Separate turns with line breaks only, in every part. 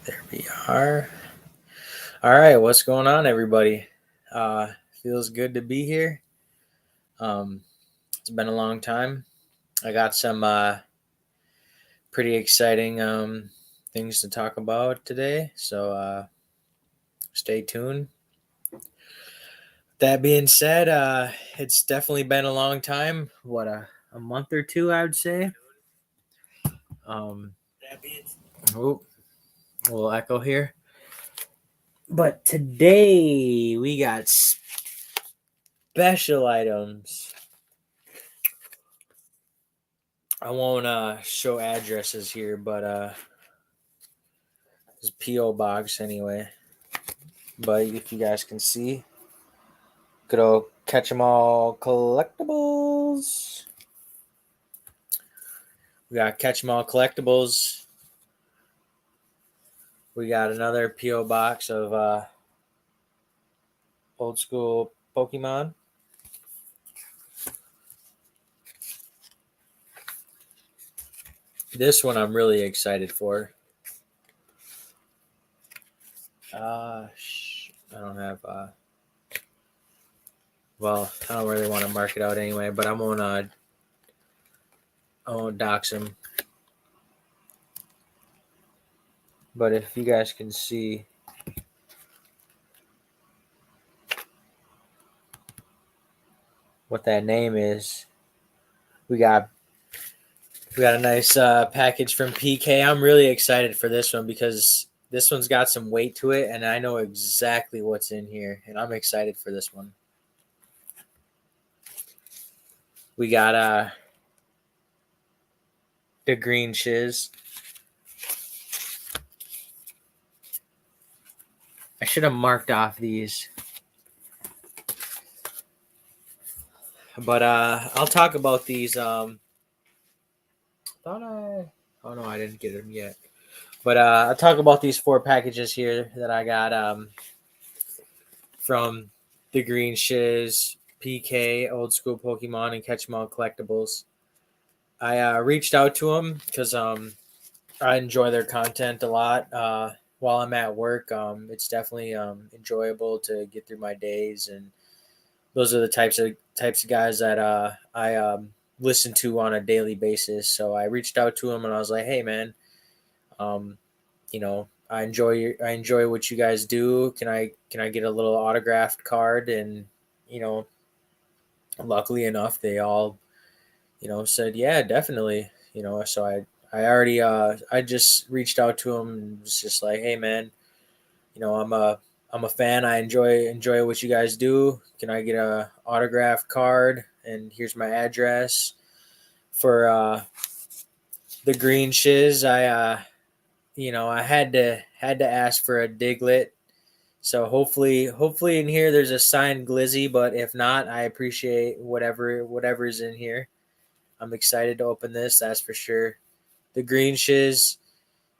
There we are. All right, what's going on, everybody? Uh, Feels good to be here. Um, it's been a long time. I got some pretty exciting things to talk about today, so stay tuned. That being said, it's definitely been a long time. What a month or two, I would say. Um, oh, a little echo here. But today we got special items. I won't show addresses here, but it's P.O. Box anyway. But if you guys can see, good old Catch 'em All Collectibles. We got Catch 'em All Collectibles. We got another P.O. Box of old school Pokemon. This one I'm really excited for. I don't have. Well, I don't really want to mark it out anyway, but I won't dox him. But if you guys can see, what that name is, we got a nice package from PK. I'm really excited for this one because this one's got some weight to it, and I know exactly what's in here, and I'm excited for this one. We got the green shiz. I should have marked off these, but I'll talk about these. Thought I. Oh no, I didn't get them yet. But I'll talk about these 4 packages here that I got from the Green Shiz, PK, Old School Pokemon, and Catch 'em All Collectibles. I reached out to them because I enjoy their content a lot. While I'm at work, it's definitely enjoyable to get through my days, and those are the types of guys that I listen to on a daily basis. So I reached out to him and I was like, "Hey, man, um, I enjoy what you guys do. Can I get a little autographed card?" And you know, luckily enough, they all said, "Yeah, definitely." So I already I just reached out to him and was just like, "Hey, man, I'm a fan. I enjoy what you guys do. Can I get a autographed card? And here's my address for the green shiz." I had to ask for a Diglett. So hopefully in here there's a signed Glizzy, but if not, I appreciate whatever's in here. I'm excited to open this, that's for sure. The green shiz,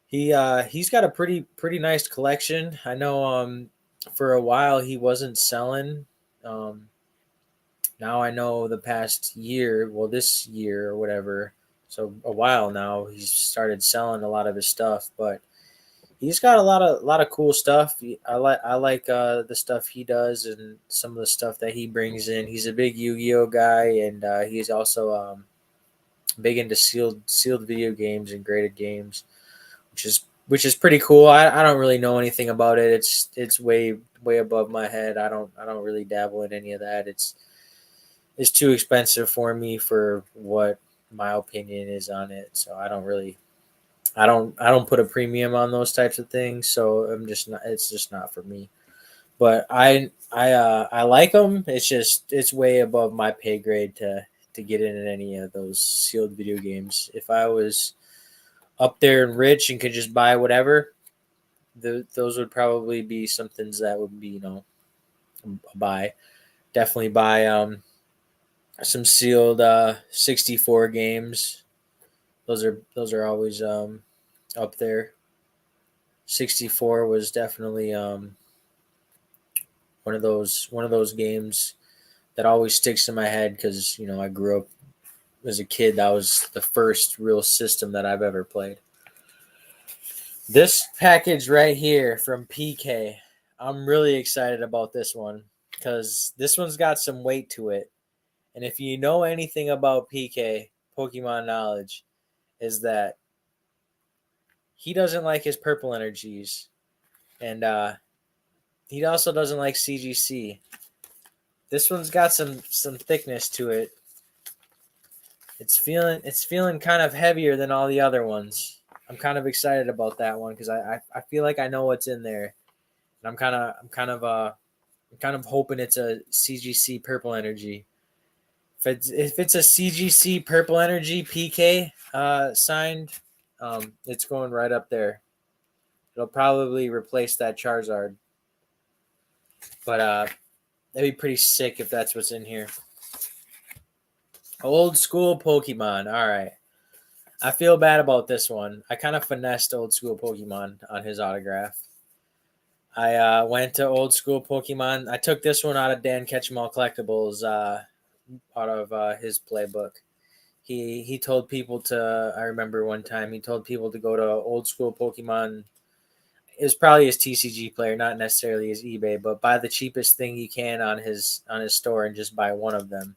he's got a pretty nice collection. I know for a while he wasn't selling. Um Now I know the past year, well this year or whatever, so a while now he's started selling a lot of his stuff, but he's got a lot of cool stuff. I like the stuff he does and some of the stuff that he brings in. He's a big Yu-Gi-Oh guy, and he's also big into sealed video games and graded games, which is pretty cool. I don't really know anything about it. It's way above my head. I don't really dabble in any of that. It's too expensive for me for what my opinion is on it. So I don't put a premium on those types of things. So it's just not for me. But I like them. It's way above my pay grade to get in any of those sealed video games. If I was up there and rich and could just buy whatever, those would probably be some things that would be buy. Definitely buy some sealed 64 games. Those are always up there. 64 was definitely one of those games that always sticks in my head because I grew up as a kid. That was the first real system that I've ever played. This package right here from PK, I'm really excited about this one because this one's got some weight to it. And if you know anything about PK, Pokemon knowledge, is that he doesn't like his purple energies. And he also doesn't like CGC. This one's got some thickness to it. It's feeling kind of heavier than all the other ones. I'm kind of excited about that one because I feel like I know what's in there. And I'm kind of hoping it's a CGC purple energy. If it's a CGC purple energy PK signed, it's going right up there. It'll probably replace that Charizard, but that'd be pretty sick if that's what's in here. Old school Pokemon. All right. I feel bad about this one. I kind of finessed old school Pokemon on his autograph. I went to old school Pokemon. I took this one out of Dan Ketchum Collectibles, out of his playbook. He told people to. I remember one time he told people to go to old school Pokemon. It was probably his TCG player, not necessarily his eBay, but buy the cheapest thing you can on his store and just buy one of them.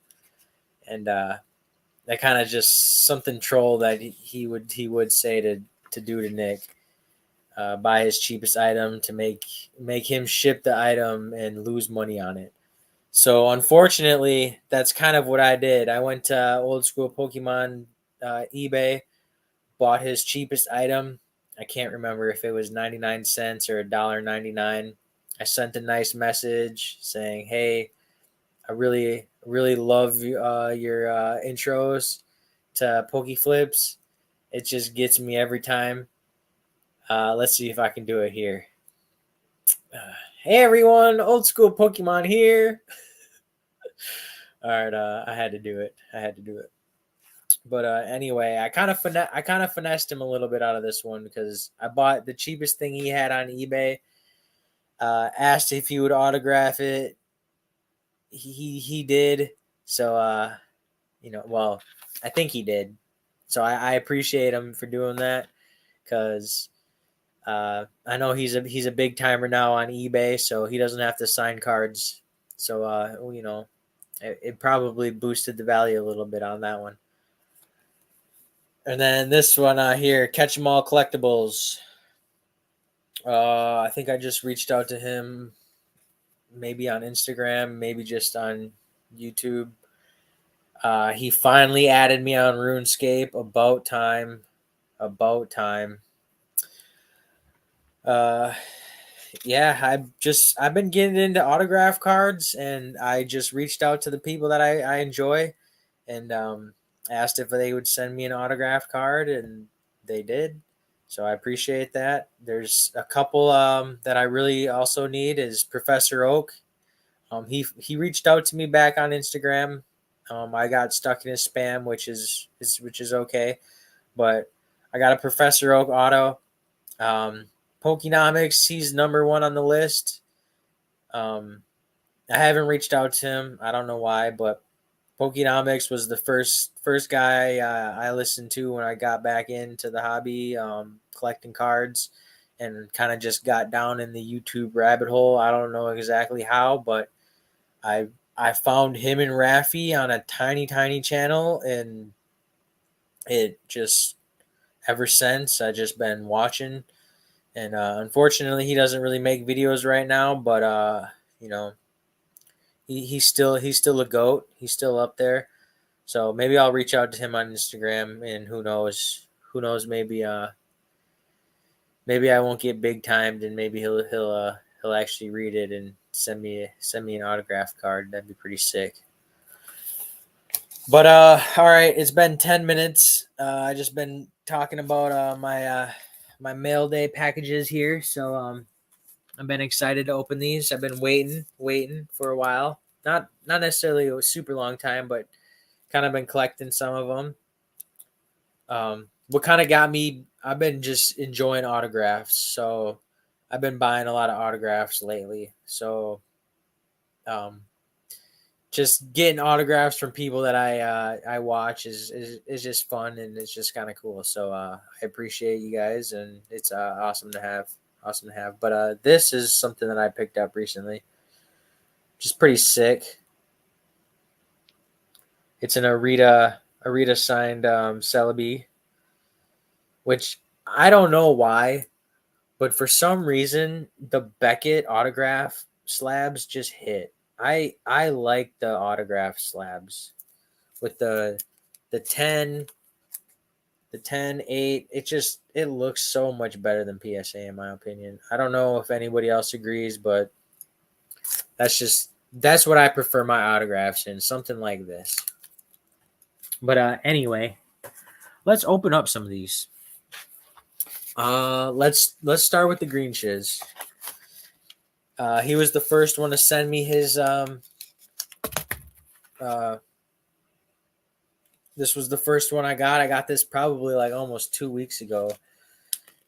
And that kind of just something troll that he would say to do to Nick. Buy his cheapest item to make him ship the item and lose money on it. So unfortunately, that's kind of what I did. I went to old school Pokemon eBay, bought his cheapest item. I can't remember if it was 99 cents or $1.99. I sent a nice message saying, "Hey, I really love your intros to Pokeflips. It just gets me every time. Let's see if I can do it here." Hey everyone, old school Pokemon here. All right, I had to do it. But anyway, I kind of finessed him a little bit out of this one because I bought the cheapest thing he had on eBay. Asked if he would autograph it. He did. So well, I think he did. So I appreciate him for doing that because I know he's a big timer now on eBay, so he doesn't have to sign cards. So it probably boosted the value a little bit on that one. And then this one here, Catch 'em All Collectibles. I think I just reached out to him, maybe on Instagram, maybe just on YouTube. He finally added me on RuneScape. About time. About time. Yeah, I've been getting into autograph cards, and I just reached out to the people that I enjoy, and asked if they would send me an autograph card, and they did. So I appreciate that. There's a couple that I really also need is Professor Oak. He reached out to me back on Instagram. I got stuck in his spam, which is okay, but I got a Professor Oak auto. Pokenomics, he's number one on the list. I haven't reached out to him. I don't know why, but Pokenomics was the first guy I listened to when I got back into the hobby, collecting cards, and kind of just got down in the YouTube rabbit hole. I don't know exactly how, but I found him and Raffy on a tiny channel, and it just ever since I just been watching. And unfortunately, he doesn't really make videos right now, but you know, he's still a goat. He's still up there. So maybe I'll reach out to him on Instagram, and who knows, maybe I won't get big timed, and maybe he'll actually read it and send me an autograph card. That'd be pretty sick. But all right, it's been 10 minutes. I just been talking about my mail day packages here, so I've been excited to open these. I've been waiting for a while. Not necessarily a super long time, but kind of been collecting some of them. What kind of got me? I've been just enjoying autographs, so I've been buying a lot of autographs lately. So, um, just getting autographs from people that I watch is just fun, and it's just kind of cool. So I appreciate you guys, and it's awesome to have. Awesome to have. But this is something that I picked up recently, just pretty sick. It's an Arita signed Celebi, which I don't know why, but for some reason the Beckett autograph slabs just hit. I like the autograph slabs with the 10, the 10 8. It looks so much better than PSA in my opinion. I don't know if anybody else agrees, but that's what I prefer my autographs in, something like this. But anyway, let's open up some of these. Let's start with the green shiz. He was the first one to send me his this was the first one I got. I got this probably like almost 2 weeks ago,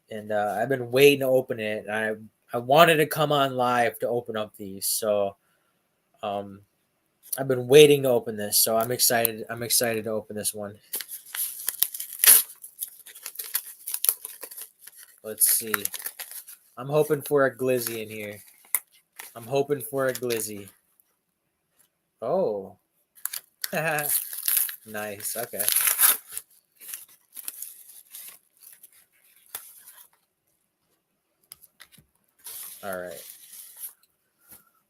and I've been waiting to open it. And I wanted to come on live to open up these, so I've been waiting to open this. So I'm excited. I'm excited to open this one. Let's see. I'm hoping for a glizzy in here. I'm hoping for a glizzy. Oh. Nice. Okay. All right.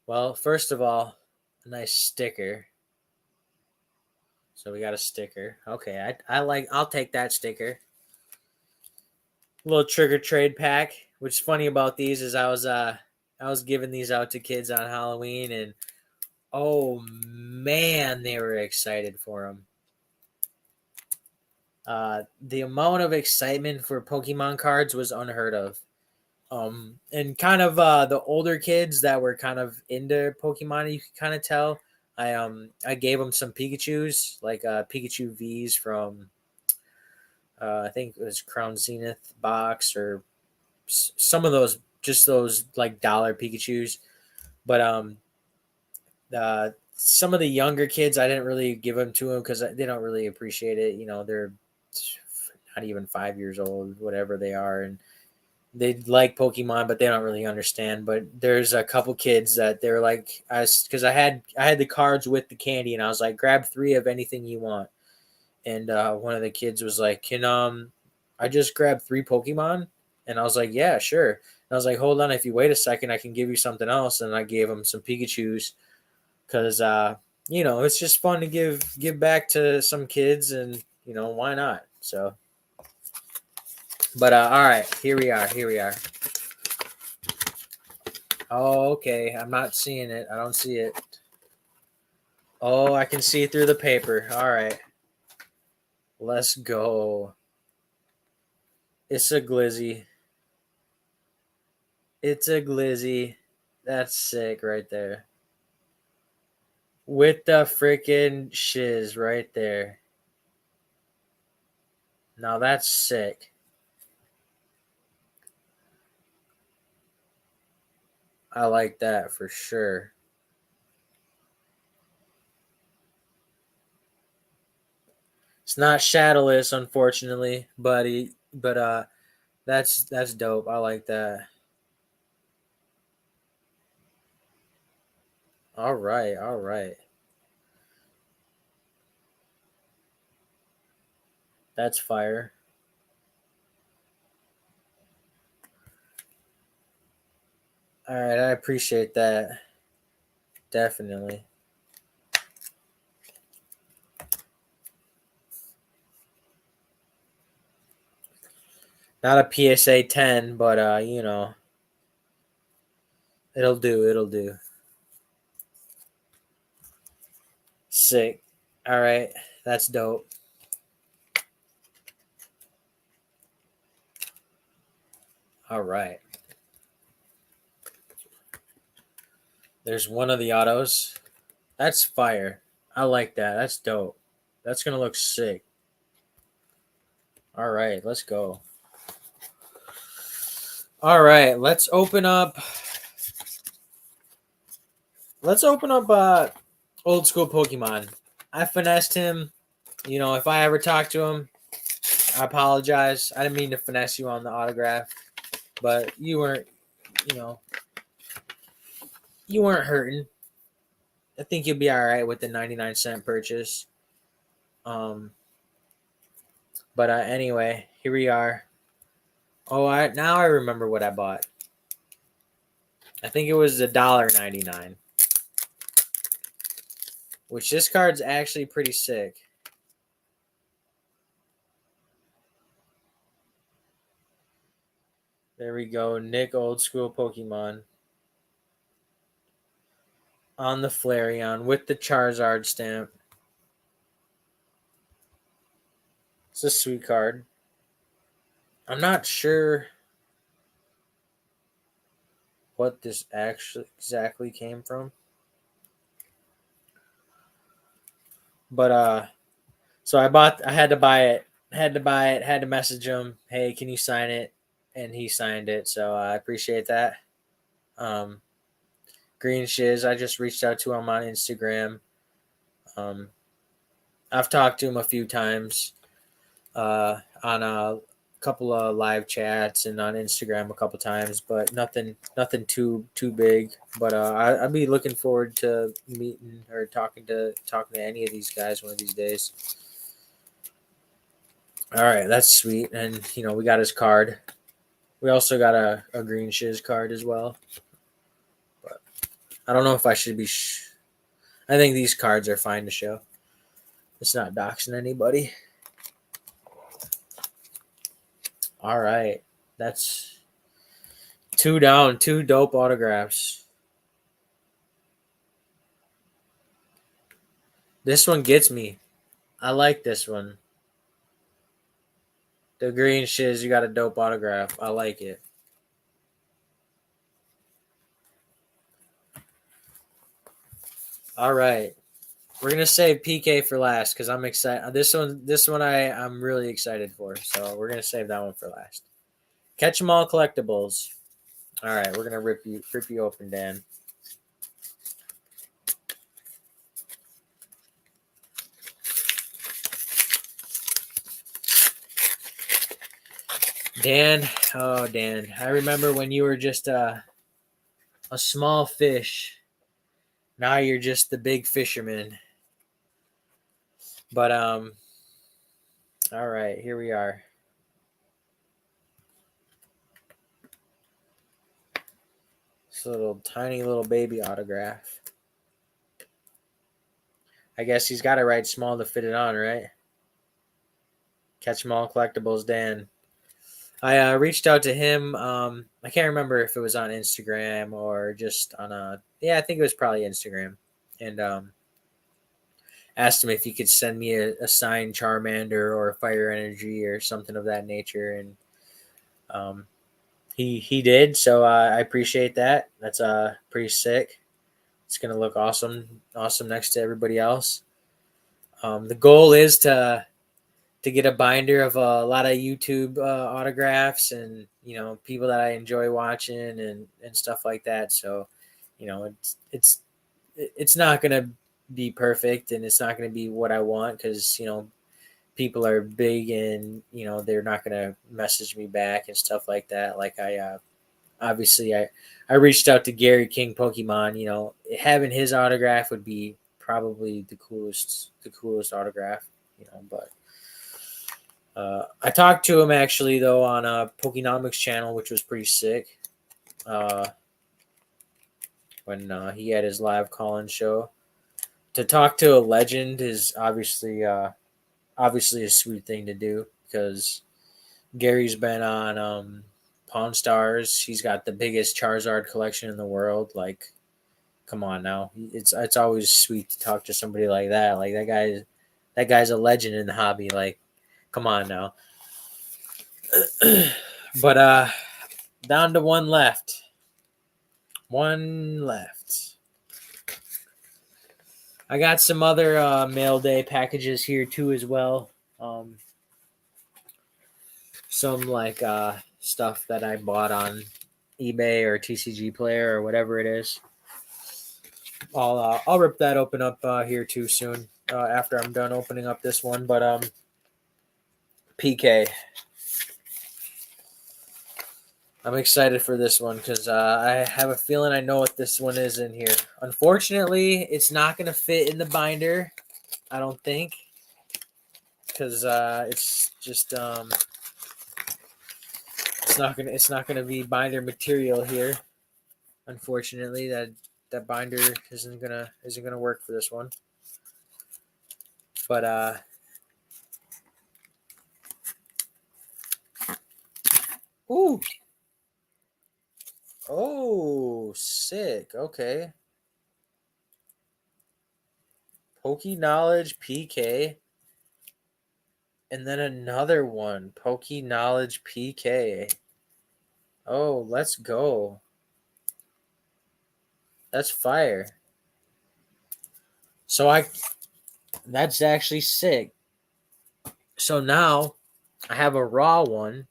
Well, first of all, a nice sticker. So we got a sticker. Okay, I'll take that sticker. A little trigger trade pack. What's funny about these is I was giving these out to kids on Halloween, and oh man, they were excited for them. The amount of excitement for Pokemon cards was unheard of. And kind of the older kids that were kind of into Pokemon, you could kind of tell. I gave them some Pikachu's, like Pikachu V's from I think it was Crown Zenith box, or some of those, just those like dollar Pikachu's. But some of the younger kids, I didn't really give them to them because they don't really appreciate it. You know, they're not even 5 years old, whatever they are, and they like Pokemon, but they don't really understand. But there's a couple kids that they're like, because I had the cards with the candy, and I was like, grab 3 of anything you want. And one of the kids was like, can I just grab 3 Pokemon? And I was like, yeah, sure. And I was like, hold on, if you wait a second, I can give you something else. And I gave him some Pikachu's because it's just fun to give back to some kids, and why not? So. But all right, here we are. Oh, okay. I'm not seeing it. I don't see it. Oh, I can see through the paper. All right. Let's go. It's a glizzy. It's a glizzy. That's sick right there. With the freaking shiz right there. Now that's sick. I like that for sure. It's not shadowless, unfortunately, buddy. But that's dope. I like that. All right, all right. That's fire. All right, I appreciate that. Definitely. Not a PSA 10, but it'll do. It'll do. Sick. All right, that's dope. All right. There's one of the autos. That's fire. I like that. That's dope. That's gonna look sick. All right, let's go. All right, let's open up. Let's open up Old school Pokemon. I finessed him. If I ever talk to him, I apologize. I didn't mean to finesse you on the autograph, but you know, you weren't hurting. I think you'll be all right with the 99-cent purchase. But anyway, here we are. Oh, now I remember what I bought. I think it was $1.99, which this card's actually pretty sick. There we go, Nick Old School Pokemon on the Flareon with the Charizard stamp. It's a sweet card. I'm not sure what this actually exactly came from, but so I had to buy it. Had to message him, hey, can you sign it? And he signed it, so I appreciate that. Um, Green Shiz, I just reached out to him on Instagram. Um, I've talked to him a few times on a couple of live chats and on Instagram a couple times, but nothing too big. But I'll be looking forward to meeting or talking to any of these guys one of these days. All right, that's sweet, and we got his card. We also got a Green Shiz card as well. But I don't know if I should be. I think these cards are fine to show. It's not doxing anybody. All right. That's 2 down, 2 dope autographs. This one gets me. I like this one. The Green Shiz, you got a dope autograph. I like it. All right. We're gonna save PK for last because I'm excited. This one I'm really excited for. So we're gonna save that one for last. Catch 'em all collectibles. All right, we're gonna rip you open, Dan. Dan, oh Dan, I remember when you were just a small fish. Now you're just the big fisherman. But all right, here we are. This tiny little baby autograph. I guess he's got to write small to fit it on, right? Catch 'em all collectibles, Dan. I reached out to him. I can't remember if it was on Instagram or just on yeah, I think it was probably Instagram, and asked him if he could send me a signed Charmander or Fire Energy or something of that nature, and um, he did. So I appreciate that. That's pretty sick. It's gonna look awesome next to everybody else. The goal is to get a binder of a lot of YouTube autographs and people that I enjoy watching and stuff like that. So it's not gonna be perfect and it's not gonna be what I want because people are big and they're not gonna message me back and stuff like that. Like obviously I reached out to Gary King Pokemon. Having his autograph would be probably the coolest autograph. But I talked to him actually though on a Pokenomics channel, which was pretty sick. When he had his live call-in show, to talk to a legend is obviously a sweet thing to do because Gary's been on Pawn Stars. He's got the biggest Charizard collection in the world. Like, come on now, it's always sweet to talk to somebody like that. Like that guy's a legend in the hobby. Like, come on now. But down to one left. One left. I got some other mail day packages here too as well. Some like stuff that I bought on eBay or TCG Player or whatever it is. I'll rip that open up here too soon after I'm done opening up this one. But PK, I'm excited for this one because I have a feeling I know what this one is in here. Unfortunately, it's not going to fit in the binder, I don't think, because it's just it's not gonna be binder material here. Unfortunately, that binder isn't gonna work for this one. But ooh, oh, sick. Okay. Pokey Knowledge PK. And then another one. Pokey Knowledge PK. Oh, let's go. That's fire. So that's actually sick. So now I have a raw one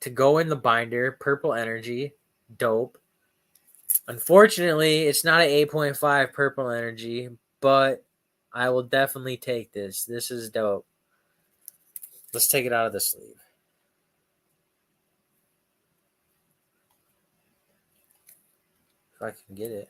to go in the binder, purple energy. Dope. Unfortunately, it's not an 8.5 purple energy, but I will definitely take this. This is dope. Let's take it out of the sleeve. If I can get it.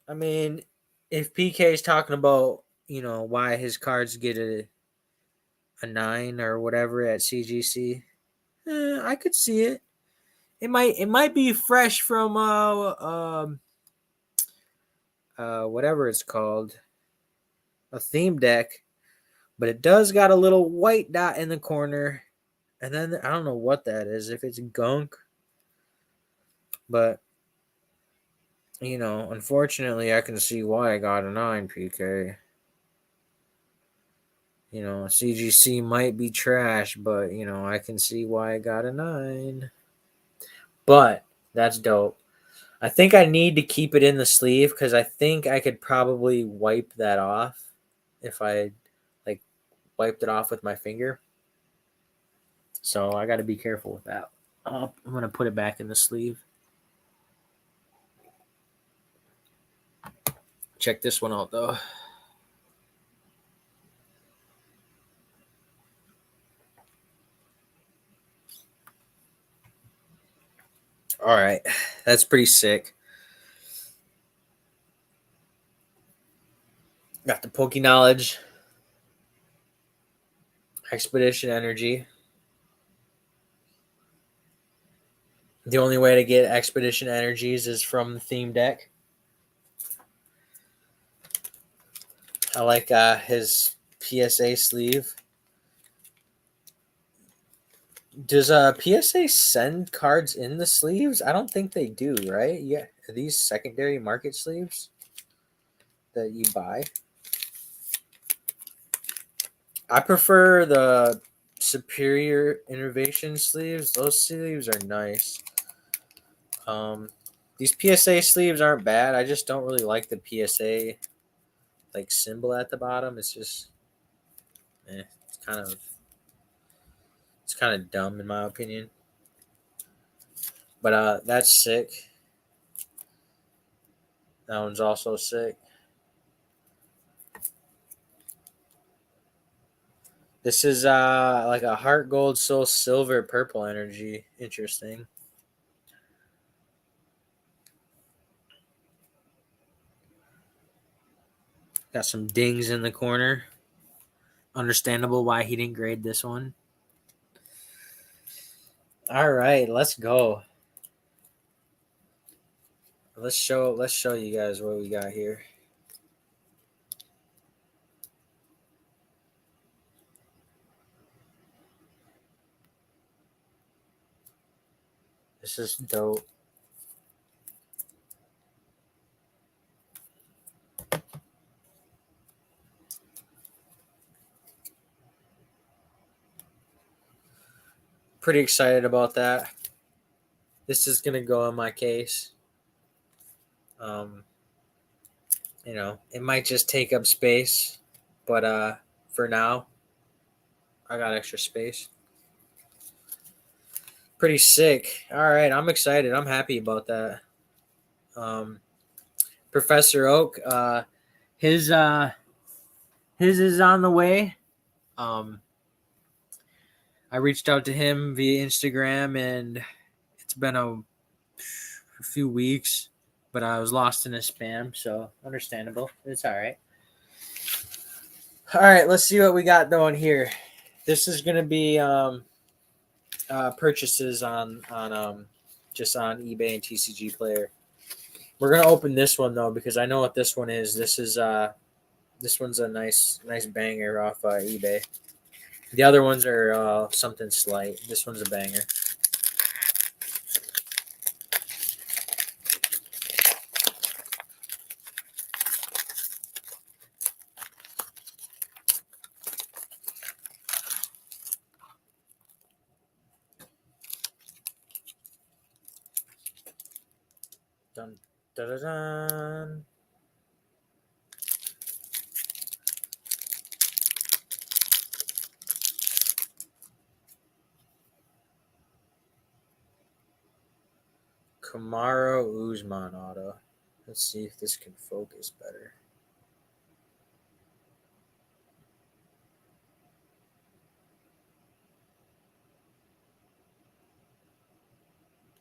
I mean, if PK is talking about, why his cards get a 9 or whatever at CGC, I could see it. It might be fresh from whatever it's called, a theme deck, but it does got a little white dot in the corner, and then I don't know what that is, if it's gunk, but unfortunately, I can see why I got a 9, PK. CGC might be trash, but I can see why I got a 9. But that's dope. I think I need to keep it in the sleeve because I think I could probably wipe that off if I like wiped it off with my finger. So I got to be careful with that. I'm gonna put it back in the sleeve. Check this one out though. All right, that's pretty sick. Got the Poke Knowledge, Expedition Energy. The only way to get Expedition Energies is from the theme deck. I like his PSA sleeve. Does PSA send cards in the sleeves? I don't think they do, right? Yeah, are these secondary market sleeves that you buy? I prefer the Superior Innovation sleeves. Those sleeves are nice. These PSA sleeves aren't bad. I just don't really like the PSA like symbol at the bottom. It's just, it's kind of dumb in my opinion. But that's sick. That one's also sick. This is like a heart gold, soul silver, purple energy. Interesting. Got some dings in the corner. Understandable why he didn't grade this one. All right, let's go. Let's show you guys what we got here. This is dope. Pretty excited about that. This is gonna go in my case. Um, it might just take up space, but for now, I got extra space. Pretty sick. All right, I'm excited. I'm happy about that. Um, Professor Oak, his his is on the way. Um, I reached out to him via Instagram, and it's been a few weeks, but I was lost in his spam, so understandable. It's all right. All right, let's see what we got going here. This is gonna be purchases on just on eBay and TCG Player. We're gonna open this one though because I know what this one is. This one's a nice banger off eBay. The other ones are something slight. This one's a banger. Dun, dun, dun, dun. Kamaru Usman auto. Let's see if this can focus better.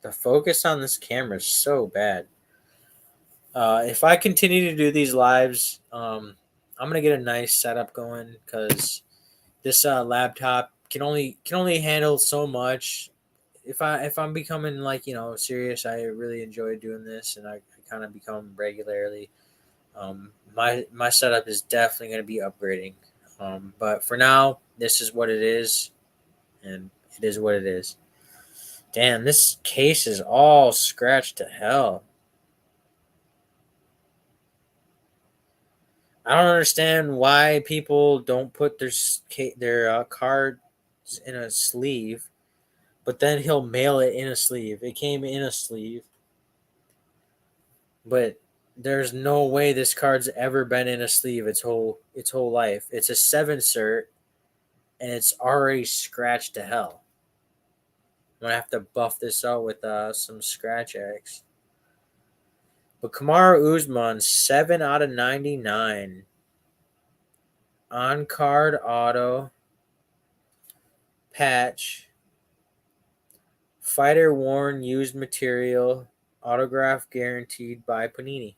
The focus on this camera is so bad. If I continue to do these lives, I'm gonna get a nice setup going because this laptop can only handle so much. If I'm becoming like serious, I really enjoy doing this, and I kind of become regularly. My setup is definitely going to be upgrading, but for now, this is what it is, and it is what it is. Damn, this case is all scratched to hell. I don't understand why people don't put their cards in a sleeve, but then he'll mail it in a sleeve. It came in a sleeve, but there's no way this card's ever been in a sleeve its whole life. It's a 7 cert, and it's already scratched to hell. I'm gonna have to buff this out with some scratch X. But Kamaru Usman, 7 out of 99 on card auto patch, fighter worn used material, autograph guaranteed by Panini.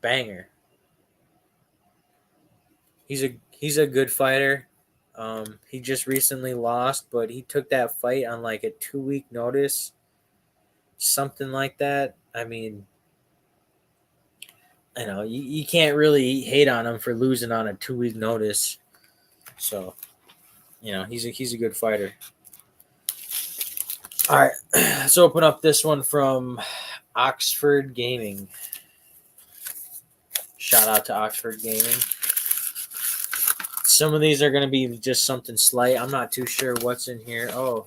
Banger. He's a good fighter. He just recently lost, but he took that fight on like a 2 week notice, something like that. I mean, you can't really hate on him for losing on a 2 week notice. So he's a good fighter. All right, let's open up this one from Oxford Gaming. Shout out to Oxford Gaming. Some of these are going to be just something slight. I'm not too sure what's in here. Oh,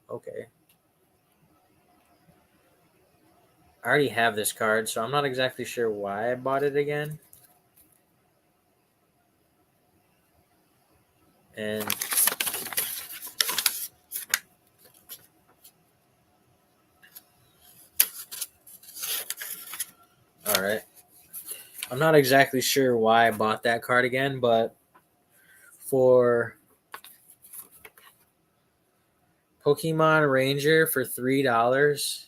okay. I already have this card, so I'm not exactly sure why I bought it again. And all right. I'm not exactly sure why I bought that card again, but for Pokemon Ranger for $3,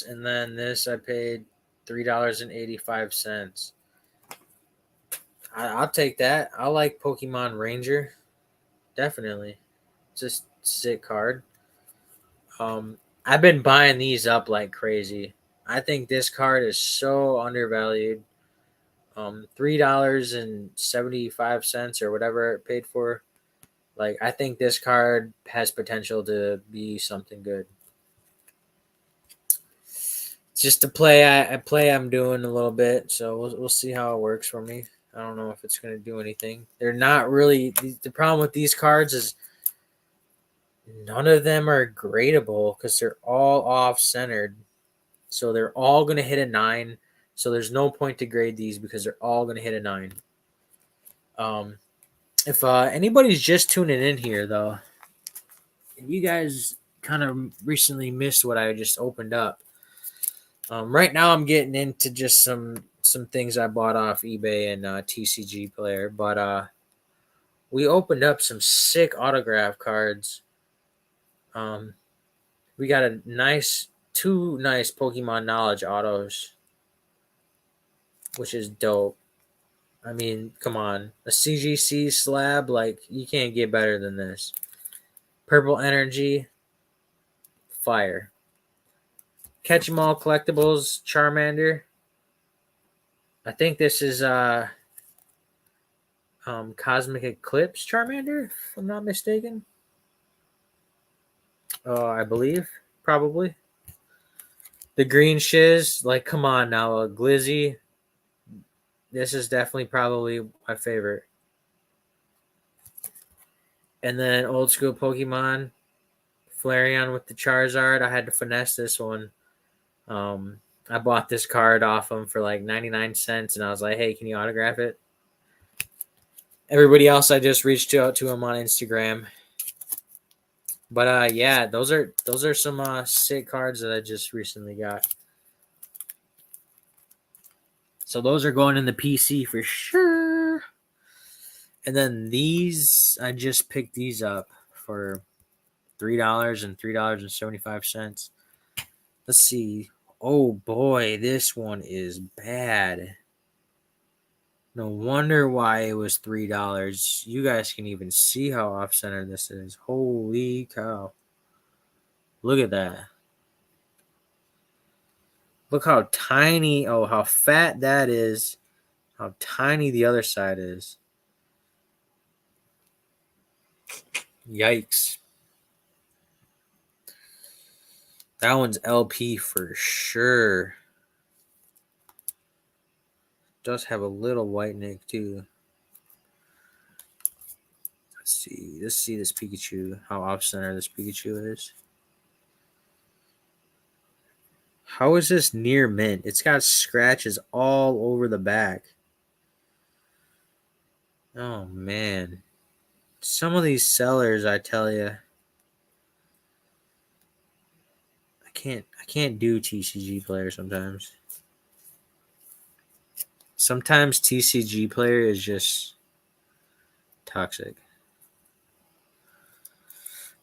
and then this I paid $3.85. I'll take that. I like Pokemon Ranger, definitely. Just sick card. I've been buying these up like crazy. I think this card is so undervalued. $3.75 or whatever it paid for. Like I think this card has potential to be something good. It's just a play I'm doing a little bit, so we'll see how it works for me. I don't know if it's going to do anything. They're not really the problem with these cards is none of them are gradable because they're all off centered. So they're all going to hit a 9. So there's no point to grade these because they're all going to hit a 9. If anybody's just tuning in here, though, and you guys kind of recently missed what I just opened up. Right now, I'm getting into just some things I bought off eBay and TCG Player, but we opened up some sick autograph cards. We got two nice Pokemon Knowledge autos, which is dope. I mean, come on, a CGC slab, like you can't get better than this. Purple Energy, fire. Catch 'em all collectibles, Charmander. I think this is Cosmic Eclipse Charmander, if I'm not mistaken. I believe, probably. The green shiz, like, come on now, a Glizzy. This is definitely probably my favorite. And then old school Pokemon, Flareon with the Charizard. I had to finesse this one. I bought this card off him for like 99 cents, and I was like, hey, can you autograph it? Everybody else, I just reached out to him on Instagram. But yeah, those are some sick cards that I just recently got. So those are going in the PC for sure. And then these, I just picked these up for $3 and $3.75. Let's see. Oh boy, this one is bad. No wonder why it was $3. You guys can even see how off center this is. Holy cow. Look at that. Look how tiny, how fat that is. How tiny the other side is. Yikes. That one's LP for sure. Does have a little white nick too. Let's see this Pikachu. How off center this Pikachu is. How is this near mint? It's got scratches all over the back. Oh man. Some of these sellers, I tell you, I can't do TCG Player sometimes. Sometimes TCG Player is just toxic.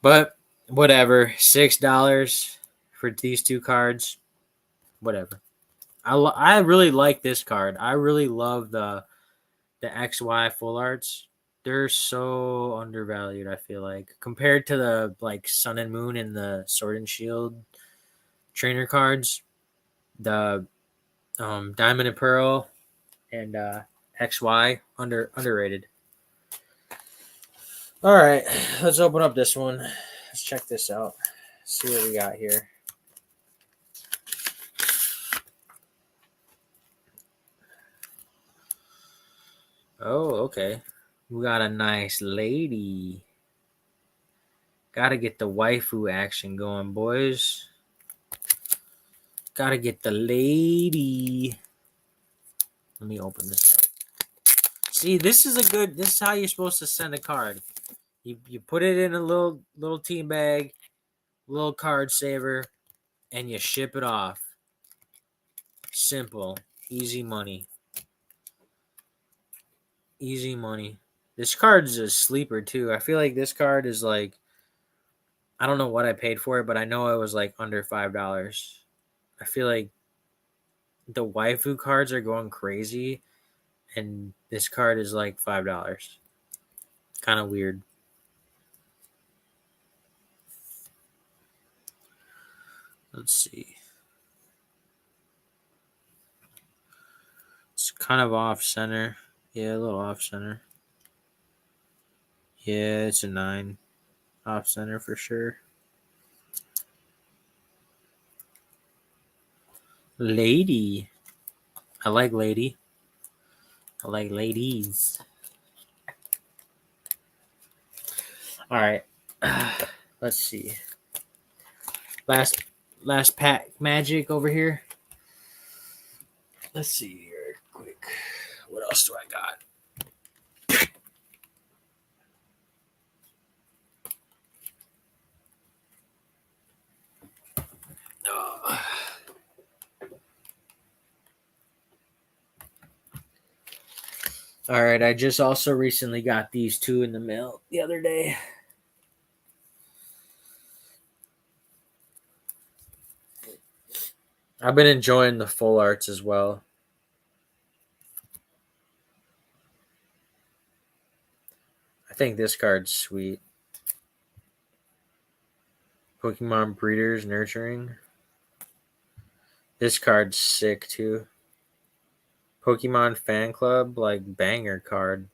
But whatever, $6 for these two cards. Whatever. I really like this card. I really love the XY full arts. They're so undervalued, I feel like, compared to the like Sun and Moon and the Sword and Shield trainer cards. The Diamond and Pearl and XY underrated. All right, let's open up this one. Let's check this out. See what we got here. Oh, okay. We got a nice lady. Gotta get the waifu action going, boys. Gotta get the lady. Let me open this up. See, this is how you're supposed to send a card. You put it in a little team bag, little card saver, and you ship it off. Simple. Easy money. Easy money. This card is a sleeper too. I feel like this card is like, I don't know what I paid for it, but I know it was like under $5. I feel like the waifu cards are going crazy, and this card is like $5. Kind of weird. Let's see. It's kind of off center. Yeah, a little off center. Yeah, it's a 9. Off center for sure. Lady. I like lady. I like ladies. All right. Let's see. Last pack magic over here. Let's see here quick. What else do I got? All right, I just also recently got these two in the mail the other day. I've been enjoying the full arts as well. I think this card's sweet. Pokemon Breeders Nurturing. This card's sick too. Pokemon Fan Club, like banger card.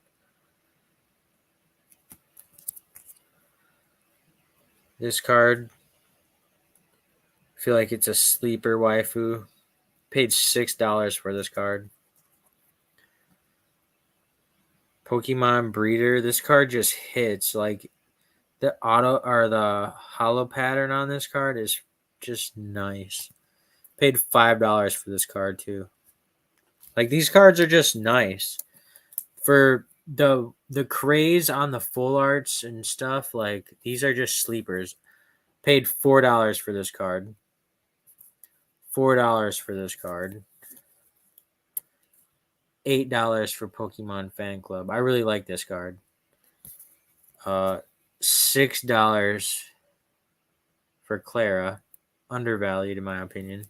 This card, I feel like it's a sleeper waifu. Paid $6 for this card. Pokemon Breeder. This card just hits. Like the auto or the hollow pattern on this card is just nice. Paid $5 for this card too. Like these cards are just nice. For the craze on the full arts and stuff, like these are just sleepers. Paid $4 for this card. $4 for this card. $8 for Pokemon Fan Club. I really like this card. $6 for Clara. Undervalued in my opinion.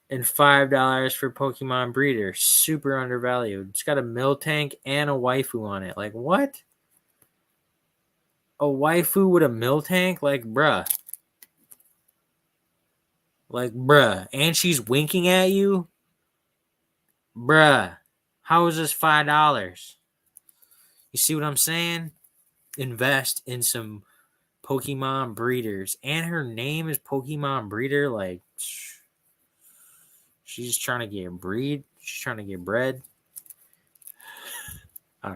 And $5 for Pokemon Breeder. Super undervalued. It's got a Miltank and a waifu on it. Like, what? A waifu with a Miltank? Like, bruh. Like, bruh. And she's winking at you? Bruh. How is this $5? You see what I'm saying? Invest in some Pokemon Breeders. And her name is Pokemon Breeder. Like, she's trying to get breed. She's trying to get bred. All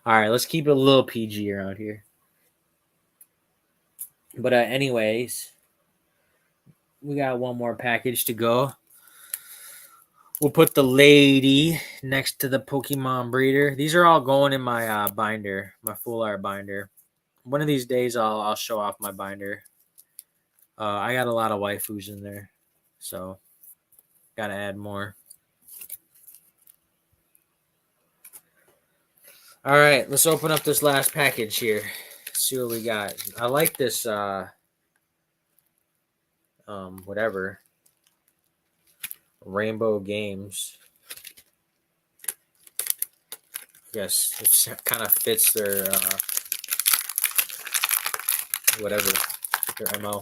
right. Let's keep it a little PG around here. But anyways, we got one more package to go. We'll put the lady next to the Pokemon Breeder. These are all going in my binder, my full art binder. One of these days, I'll show off my binder. I got a lot of waifus in there, so gotta add more. All right, let's open up this last package here. See what we got. I like this. Whatever. Rainbow Games. I guess it kind of fits their whatever, their MO.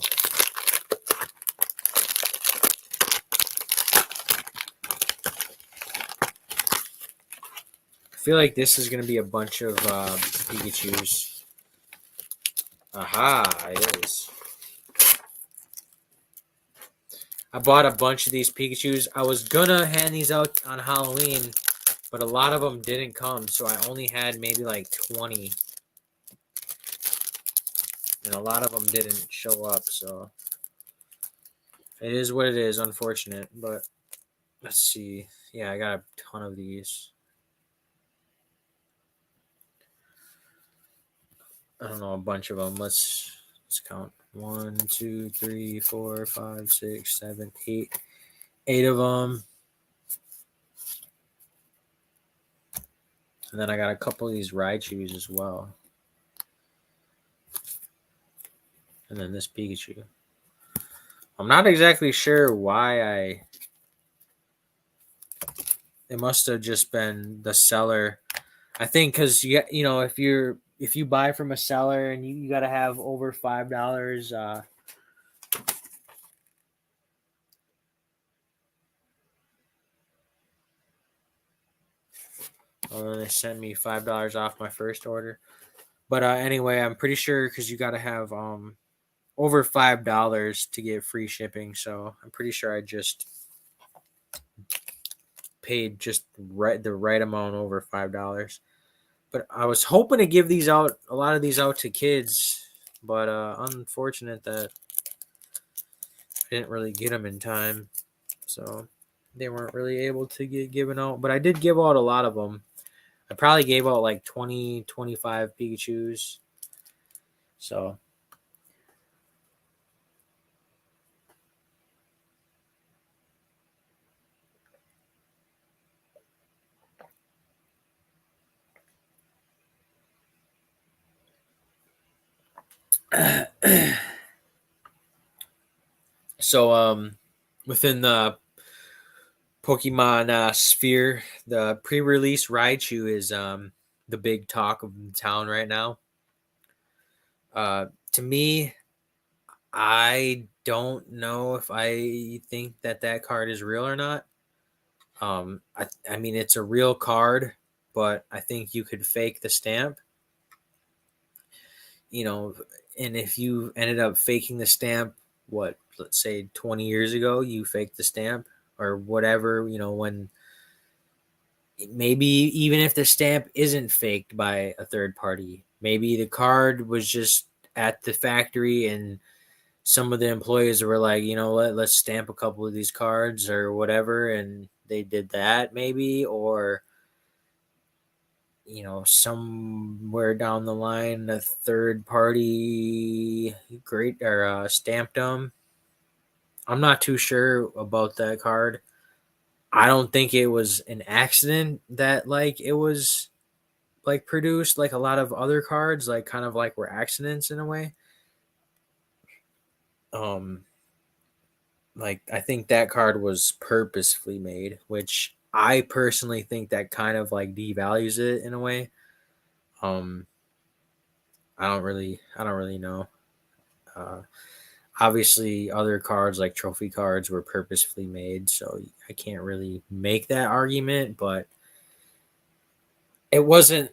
I feel like this is going to be a bunch of Pikachus. Aha, it is. I bought a bunch of these Pikachus. I was going to hand these out on Halloween, but a lot of them didn't come, so I only had maybe like 20. And a lot of them didn't show up, so it is what it is, unfortunate. But let's see. Yeah, I got a ton of these. I don't know, a bunch of them. Let's count. 1, 2, 3, 4, 5, 6, 7, 8. 8 of them. And then I got a couple of these Raichus as well. And then this Pikachu. I'm not exactly sure why it must have just been the seller. I think because you know if you buy from a seller and you got to have over $5. They sent me $5 off my first order. But anyway, I'm pretty sure because you got to have over $5 to get free shipping. So I'm pretty sure I just paid just the right amount over $5. But I was hoping to give these out, a lot of these out to kids but unfortunate that I didn't really get them in time, so they weren't really able to get given out. But I did give out a lot of them. I probably gave out like 20, 25 Pikachus. So so within the Pokemon sphere, the pre-release Raichu is the big talk of the town right now. To me, I don't know if I think that card is real or not. I mean, it's a real card, but I think you could fake the stamp. You know, and if you ended up faking the stamp, what, let's say 20 years ago, you faked the stamp or whatever, when maybe even if the stamp isn't faked by a third party, maybe the card was just at the factory and some of the employees were like, let's stamp a couple of these cards or whatever, and they did that maybe, or somewhere down the line, a third party great or stamped them. I'm not too sure about that card. I don't think it was an accident that like it was like produced like a lot of other cards, like kind of like were accidents in a way. Um, like I think that card was purposefully made, which I personally think that kind of like devalues it in a way. Um, I don't really know. Uh, Obviously, other cards like trophy cards were purposefully made, so I can't really make that argument. But it wasn't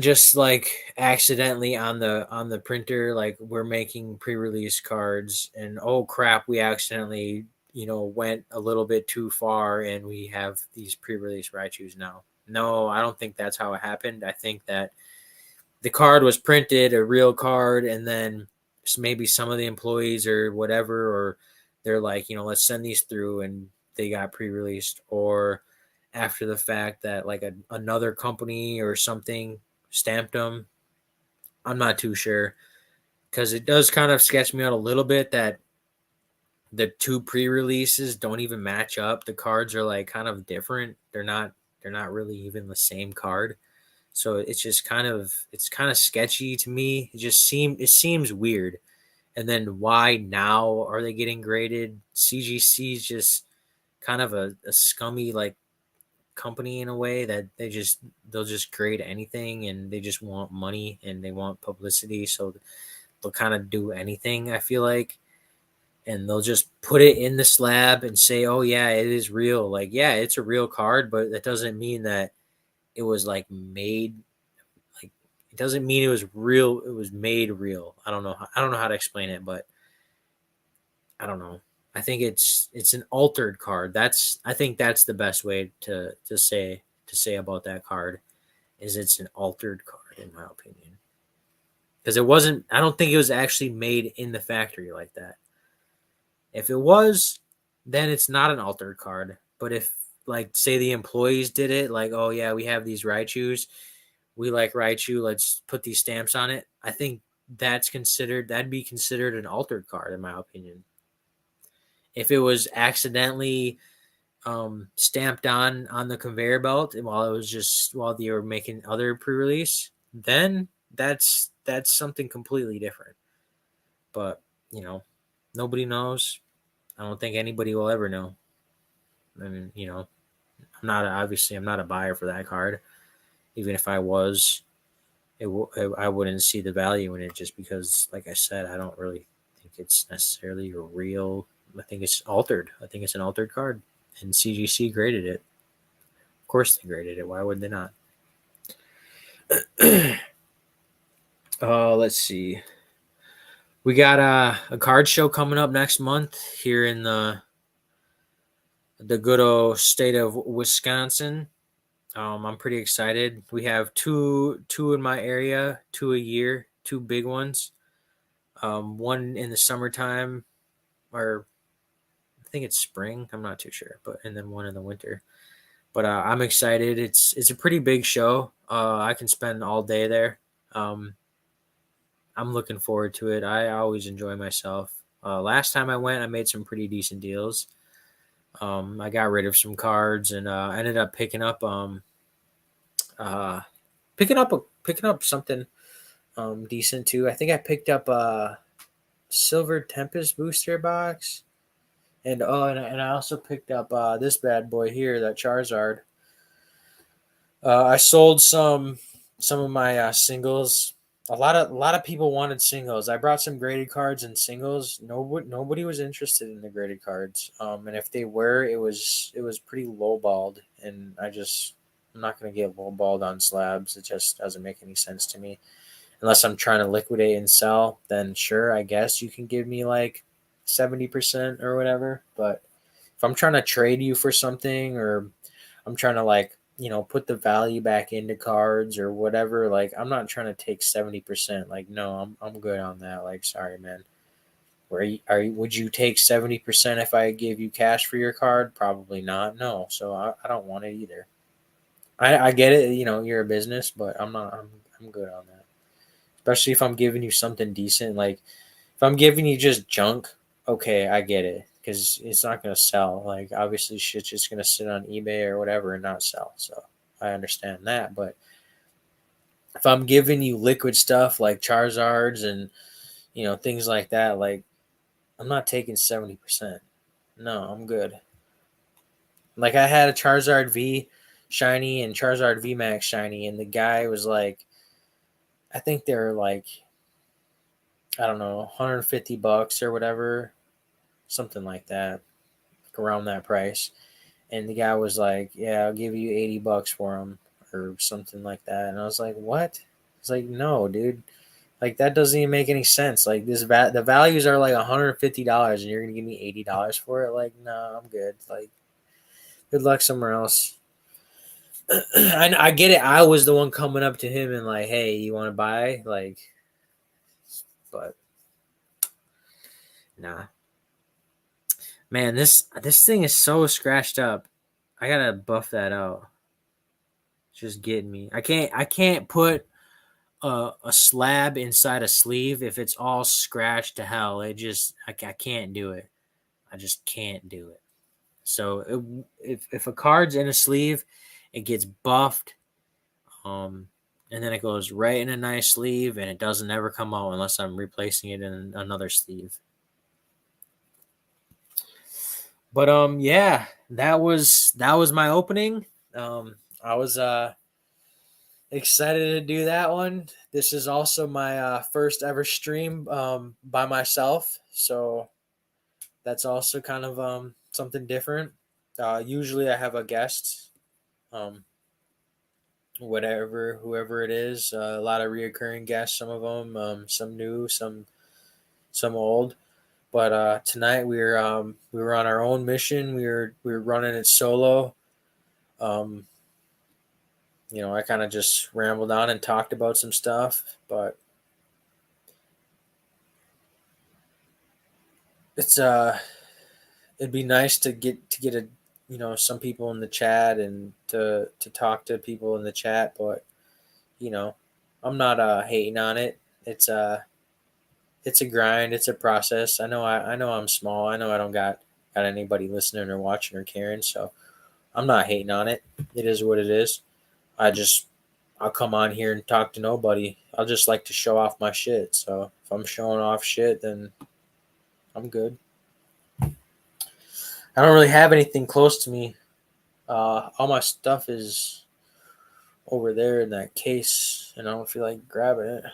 just like accidentally on the printer, like we're making pre-release cards and oh crap, we accidentally went a little bit too far and we have these pre-release Raichus now. No, I don't think that's how it happened. I think that the card was printed, a real card, and then maybe some of the employees or whatever, or they're like, let's send these through, and they got pre-released, or after the fact that like another company or something stamped them. I'm not too sure because it does kind of sketch me out a little bit that the two pre-releases don't even match up. The cards are like kind of different. They're not really even the same card. So it's kind of sketchy to me. It seems weird. And then why now are they getting graded? CGC is just kind of a scummy like company in a way that they'll just grade anything and they just want money and they want publicity, so they'll kind of do anything, I feel like, and they'll just put it in the slab and say, oh yeah, it is real. Like, yeah, it's a real card, but that doesn't mean that it was like made like it doesn't mean it was real. It was made real. I don't know how to explain it, but I don't know. I think it's an altered card. I think that's the best way to say about that card is it's an altered card in my opinion. Because it wasn't I don't think it was actually made in the factory like that. If it was, then it's not an altered card. But if like say the employees did it, like, oh yeah, we have these Raichus, we like Raichu, let's put these stamps on it. I think that'd be considered an altered card in my opinion. If it was accidentally stamped on the conveyor belt and while they were making other pre-release, then that's something completely different. But nobody knows. I don't think anybody will ever know. I mean, I'm not a buyer for that card. Even if I was, I wouldn't see the value in it just because, like I said, I don't really think it's necessarily real. I think it's altered. I think it's an altered card, and CGC graded it. Of course, they graded it. Why would they not? Let's see. We got a card show coming up next month here in the good old state of Wisconsin. I'm pretty excited. We have two in my area, two a year, two big ones. One in the summertime, or I think it's spring. I'm not too sure, and then one in the winter. But I'm excited. It's a pretty big show. I can spend all day there. Um, I'm looking forward to it. I always enjoy myself. Last time I went, I made some pretty decent deals. I got rid of some cards and ended up uh, picking up something decent too. I think I picked up a Silver Tempest booster box, and I also picked up this bad boy here, that Charizard. I sold some of my singles. A lot of people wanted singles. I brought some graded cards and singles. Nobody was interested in the graded cards. And if they were, it was pretty lowballed. And I'm not gonna get lowballed on slabs. It just doesn't make any sense to me. Unless I'm trying to liquidate and sell, then sure, I guess you can give me like 70% or whatever. But if I'm trying to trade you for something, or I'm trying to like, put the value back into cards or whatever, like I'm not trying to take 70%. Like, no, I'm good on that. Like, sorry, man. Would you take 70% if I give you cash for your card? Probably not. No. So I don't want it either. I get it, you're a business, but I'm good on that. Especially if I'm giving you something decent. Like if I'm giving you just junk, okay, I get it, because it's not gonna sell. Like obviously, shit's just gonna sit on eBay or whatever and not sell. So I understand that. But if I'm giving you liquid stuff like Charizards and things like that, like I'm not taking 70%. No, I'm good. Like I had a Charizard V shiny and Charizard V Max shiny, and the guy was like, I think they're like, I don't know, $150 or whatever, something like that, around that price. And the guy was like, "Yeah, I'll give you $80 for them," or something like that. And I was like, "What?" It's like, "No, dude. Like that doesn't even make any sense. Like the values are like $150, and you're gonna give me $80 for it. Like, no, I'm good. Like, good luck somewhere else." I get it. I was the one coming up to him and like, "Hey, you want to buy?" Like, but nah, man. This thing is so scratched up. I gotta buff that out. It's just getting me. I can't put a slab inside a sleeve if it's all scratched to hell. I can't do it. I just can't do it. So if a card's in a sleeve, it gets buffed, um, and then it goes right in a nice sleeve, and it doesn't ever come out unless I'm replacing it in another sleeve. But yeah, that was my opening. I was excited to do that one. This is also my first ever stream by myself, so that's also kind of something different. Usually, I have a guest, um, whoever it is. A lot of reoccurring guests. Some of them, some new, some old. But tonight we were on our own mission. We were running it solo. Um, I kind of just rambled on and talked about some stuff, but it's it'd be nice to get a some people in the chat and to talk to people in the chat, but you know I'm not hating on it. It's a grind. It's a process. I know I'm small. I know I don't got anybody listening or watching or caring, so I'm not hating on it. It is what it is. I just I'll come on here and talk to nobody. I'll just like to show off my shit. So if I'm showing off shit, then I'm good. I don't really have anything close to me. All my stuff is over there in that case, and I don't feel like grabbing it.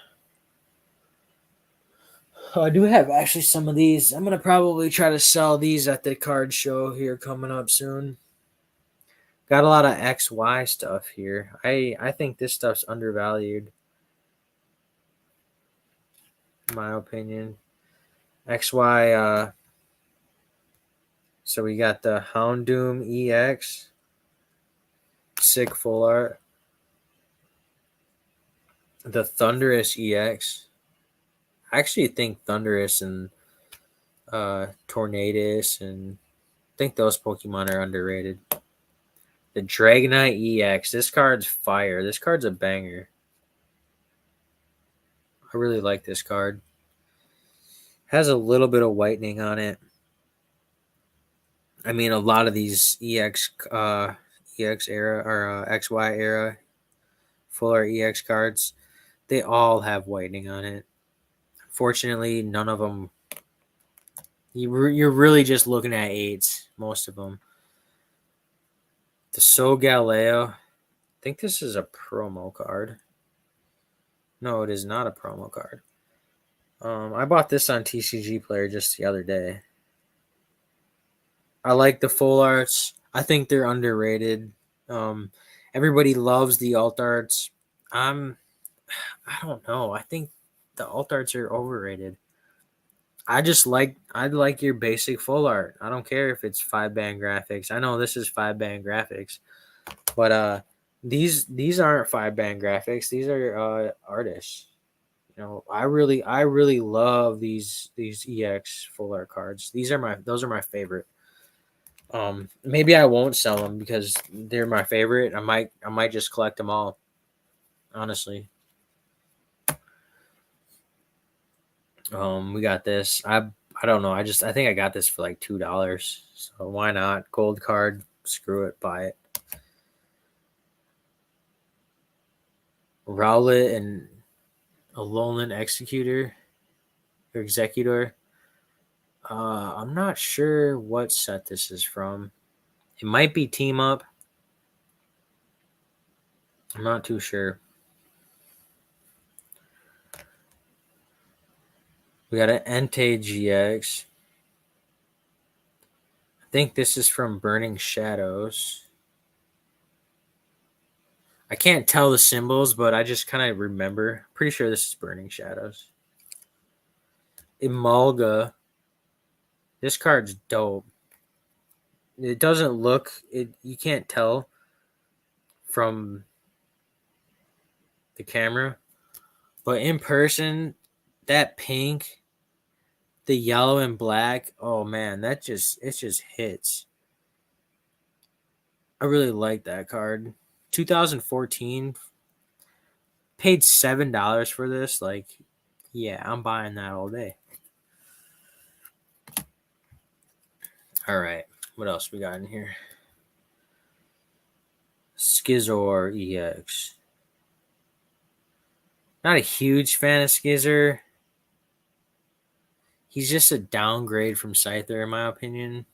Oh, I do have actually some of these. I'm gonna probably try to sell these at the card show here coming up soon. Got a lot of XY stuff here. I think this stuff's undervalued, in my opinion. XY. So we got the Houndoom EX, sick full art. The Thunderous EX, I actually think Thundurus and Tornadus, and I think those Pokemon are underrated. The Dragonite EX. This card's fire. This card's a banger. I really like this card. Has a little bit of whitening on it. I mean, a lot of these EX era or XY era full art EX cards, they all have whitening on it. Fortunately, none of them. You're really just looking at eights, most of them. The Galileo. I think this is a promo card. No, it is not a promo card. I bought this on TCG Player just the other day. I like the full arts. I think they're underrated. Everybody loves the alt arts. I don't know. I think the alt arts are overrated. I like your basic full art. I don't care if it's 5-band graphics. I know this is 5-band graphics, but these aren't 5-band graphics. These are artists. You know, I really love these EX full art cards. Those are my favorite. Maybe I won't sell them because they're my favorite. I might just collect them all. Honestly. We got this. I don't know. I think I got this for like $2. So why not? Gold card. Screw it. Buy it. Rowlet and Alolan Executor or Executor. I'm not sure what set this is from. It might be Team Up. I'm not too sure. We got an Entei GX. I think this is from Burning Shadows. I can't tell the symbols, but I just kind of remember. Pretty sure this is Burning Shadows. Emolga. This card's dope. It doesn't look it. You can't tell from the camera, but in person, that pink, the yellow and black. Oh man, it just hits. I really like that card. 2014. Paid $7 for this. Like, yeah, I'm buying that all day. All right, what else we got in here? Skizor EX. Not a huge fan of Skizor. He's just a downgrade from Scyther, in my opinion.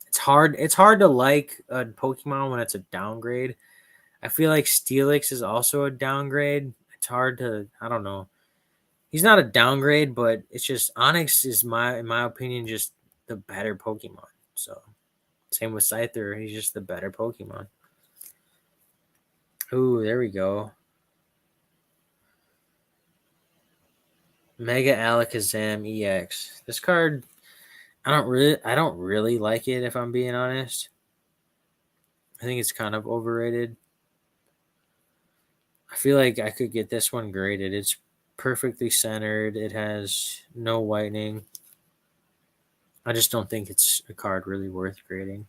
It's hard. It's hard to like a Pokemon when it's a downgrade. I feel like Steelix is also a downgrade. It's hard to. I don't know. He's not a downgrade, but it's just Onyx is in my opinion, just the better Pokemon. So same with Scyther. He's just the better Pokemon. Ooh, there we go. Mega Alakazam EX. This card, I don't really like it if I'm being honest. I think it's kind of overrated. I feel like I could get this one graded. It's perfectly centered. It has no whitening. I just don't think it's a card really worth grading.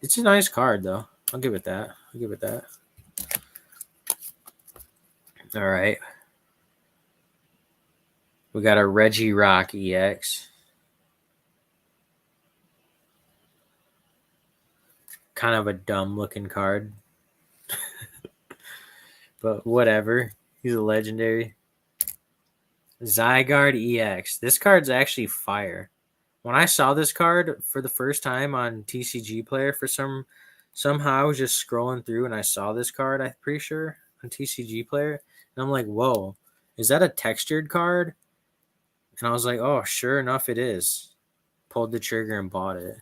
It's a nice card though. I'll give it that. I'll give it that. All right. We got a Regirock EX. Kind of a dumb looking card. But whatever. He's a legendary. Zygarde EX. This card's actually fire. When I saw this card for the first time on TCG Player, somehow I was just scrolling through and I saw this card. I'm pretty sure on TCG Player, and I'm like, "Whoa, is that a textured card?" And I was like, "Oh, sure enough, it is." Pulled the trigger and bought it.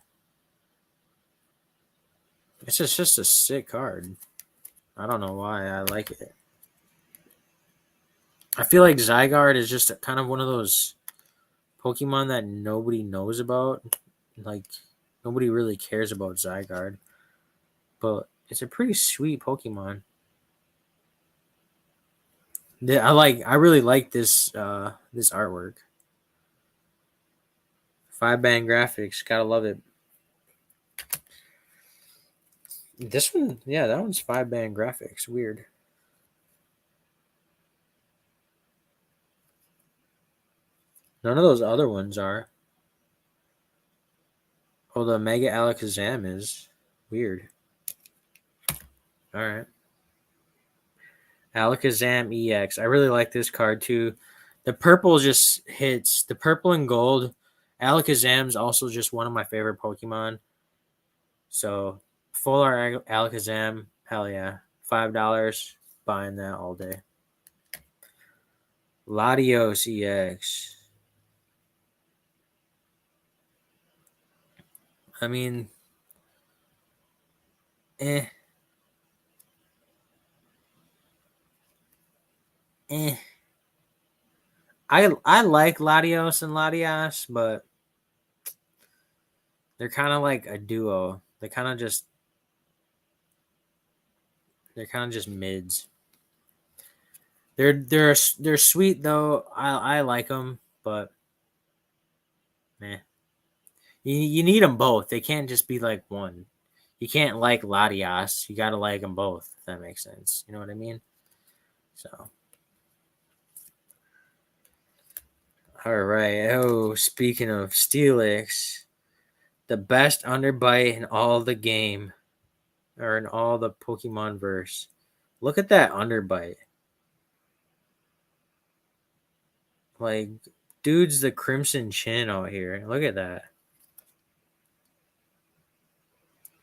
It's just a sick card. I don't know why I like it. I feel like Zygarde is just kind of one of those Pokemon that nobody knows about. Like, nobody really cares about Zygarde. But it's a pretty sweet Pokemon. I really like this this artwork. 5-band graphics, gotta love it. This one, yeah, that one's 5-band graphics. Weird. None of those other ones are. Oh, the Mega Alakazam is weird. All right. Alakazam EX. I really like this card too. The purple just hits. The purple and gold. Alakazam's also just one of my favorite Pokemon. So, full art Alakazam, hell yeah. $5. Buying that all day. Latios EX. I mean, eh. Eh. I like Latios and Latias, but they're kind of like a duo. They're kind of just mids. They're sweet though. I like them, but eh. You need them both. They can't just be like one. You can't like Latias. You gotta like them both. If that makes sense. You know what I mean? So. All right. Oh, speaking of Steelix, the best underbite in all the game, or in all the Pokemon verse. Look at that underbite. Like, dude's the Crimson Chin out here. Look at that.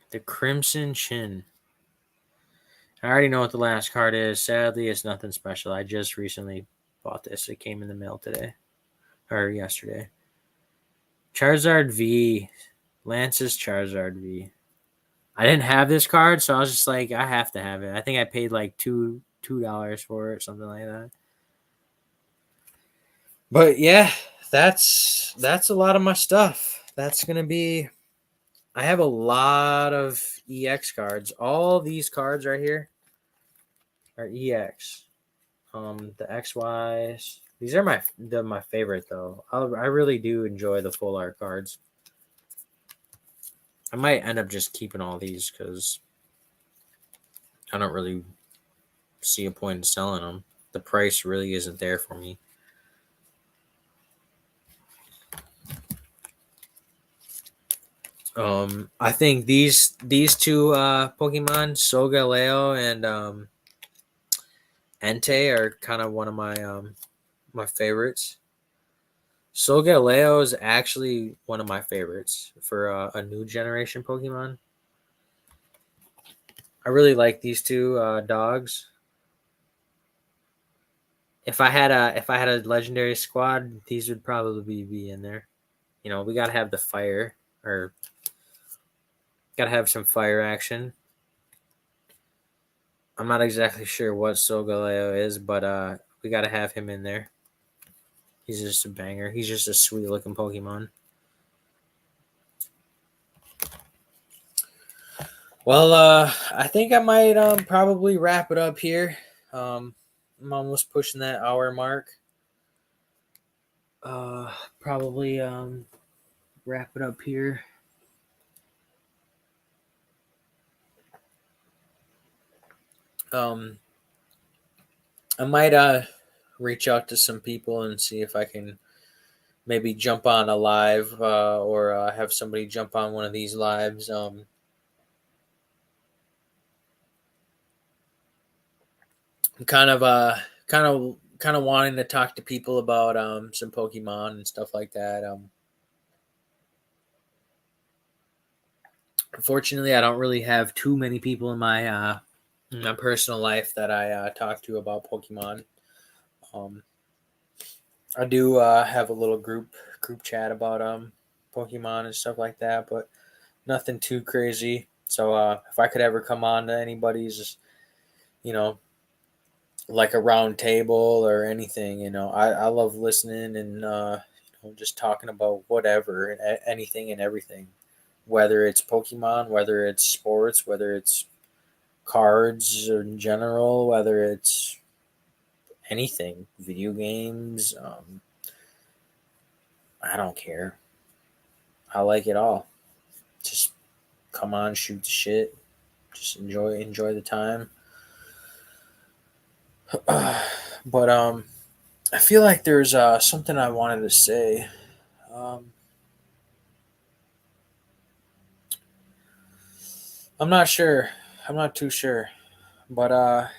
The Crimson Chin. I already know what the last card is. Sadly, it's nothing special. I just recently bought this. It came in the mail today. Or yesterday. Charizard V. Lance's Charizard V. I didn't have this card, so I was just like, I have to have it. I think I paid like $2 for it, something like that. But yeah, that's a lot of my stuff. That's gonna be. I have a lot of EX cards. All these cards right here are EX. The XYs. These are my favorite though. I really do enjoy the full art cards. I might end up just keeping all these because I don't really see a point in selling them. The price really isn't there for me. I think these two Pokemon, Solgaleo and Entei, are kind of one of my favorites. Solgaleo is actually one of my favorites for a new generation Pokemon. I really like these two dogs. If I had a legendary squad, these would probably be in there. You know, we gotta have the fire, or gotta have some fire action. I'm not exactly sure what Solgaleo is, but we gotta have him in there. He's just a banger. He's just a sweet looking Pokemon. Well, I think I might probably wrap it up here. I'm almost pushing that hour mark. Probably wrap it up here. Um, I might reach out to some people and see if I can maybe jump on a live or have somebody jump on one of these lives. I'm kind of wanting to talk to people about some Pokemon and stuff like that. Unfortunately, I don't really have too many people in my personal life that I talk to about Pokemon. Um, I do have a little group chat about Pokemon and stuff like that, but nothing too crazy. So if I could ever come on to anybody's, you know, like a round table or anything, I love listening and just talking about whatever, anything and everything, whether it's Pokemon, whether it's sports, whether it's cards in general, whether it's anything, video games. I don't care. I like it all. Just come on, shoot the shit. Just enjoy the time. But I feel like there's something I wanted to say. Um, I'm not sure. I'm not too sure. But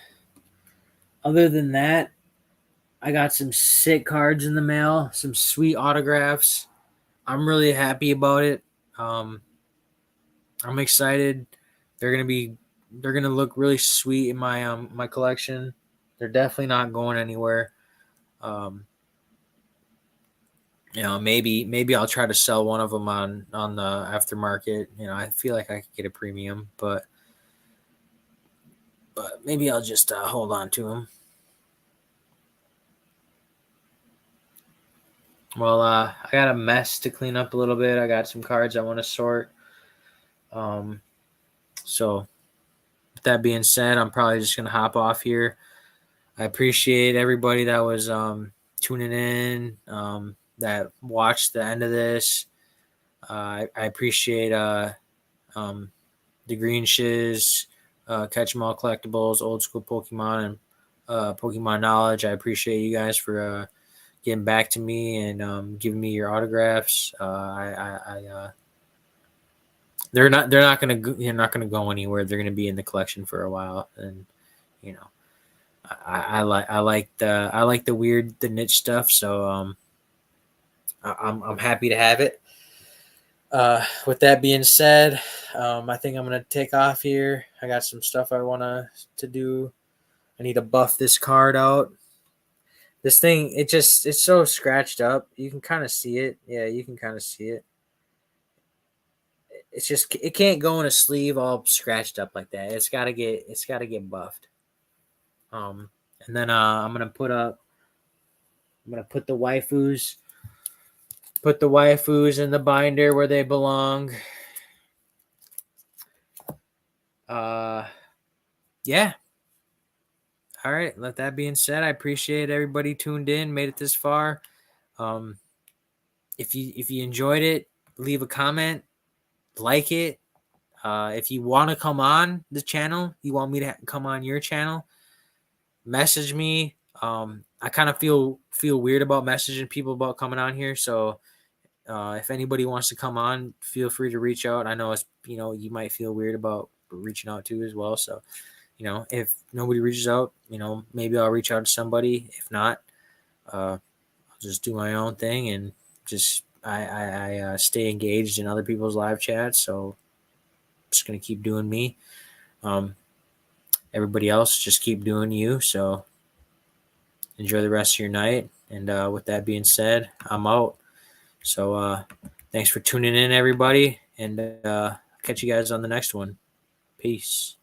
other than that, I got some sick cards in the mail, some sweet autographs. I'm really happy about it. Um, I'm excited. They're gonna look really sweet in my collection. They're definitely not going anywhere. Um, maybe I'll try to sell one of them on the aftermarket. I feel like I could get a premium, but maybe I'll just hold on to them. Well, I got a mess to clean up a little bit. I got some cards I want to sort. So with that being said, I'm probably just gonna hop off here. I appreciate everybody that was tuning in, that watched the end of this. I appreciate the Green Shiz, Catch 'em All Collectibles, Old School Pokemon, and Pokemon Knowledge. I appreciate you guys for getting back to me and giving me your autographs. They're not gonna go anywhere. They're gonna be in the collection for a while, and you know I like the niche stuff. So I'm happy to have it. With that being said, I think I'm gonna take off here. I got some stuff I want to do. I need to buff this card out. This thing, it's so scratched up. You can kind of see it. Yeah, you can kind of see it. It's just it can't go in a sleeve all scratched up like that. It's gotta get buffed. Um, and then I'm gonna put the waifus in the binder where they belong. Yeah. All right. Let that being said, I appreciate everybody tuned in, made it this far. Um, if you enjoyed it, leave a comment, like it. If you want to come on the channel, you want me to come on your channel, message me. I kind of feel weird about messaging people about coming on here, so if anybody wants to come on, feel free to reach out. I know you might feel weird about reaching out to as well. So if nobody reaches out, maybe I'll reach out to somebody. If not, I'll just do my own thing and just I stay engaged in other people's live chats. So I'm just gonna keep doing me. Everybody else just keep doing you. So enjoy the rest of your night. And with that being said, I'm out. So thanks for tuning in, everybody, and catch you guys on the next one. Peace.